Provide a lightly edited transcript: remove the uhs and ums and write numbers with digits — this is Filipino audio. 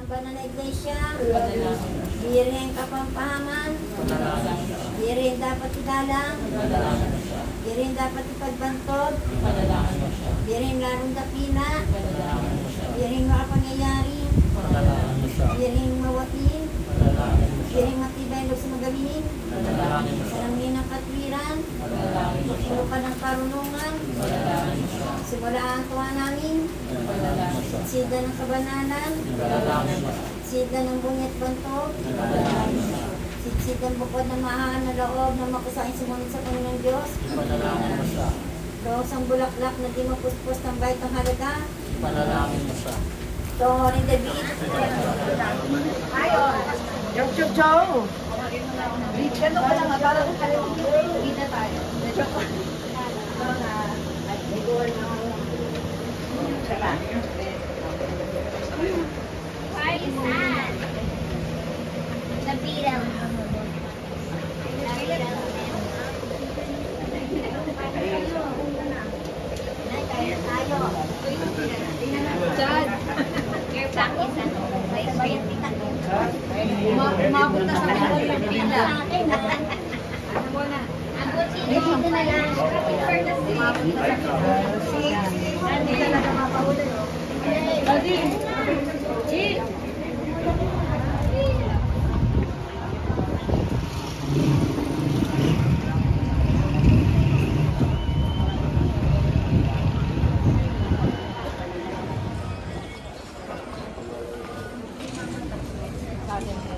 banal na iglesia, Birhen Kapampangan, Birhen dapat igalang, Birhen dapat ipagbantod, Birhen larong dapina, Birhen makapangyayari, Birhen mawatin, Birhen matibay sa magaling, salamin ng katwiran, lupa ng karunungan, simula ang tuwa namin, sida ng kabanalan, sida ng bungit bantog, sida ng bukod na mahal na loob na makusain sumunod sa Panginoon Diyos, ang bulaklak na di mapuspos ng bayt ng halaga, Tohorin David, Chok chok. Ganun ka lang, parang kita tayo. Parisan, Nabilang, Umabot na sa mga yung pila. Ano mo na? dito na lang. Hindi ka na mapahuli. Sabi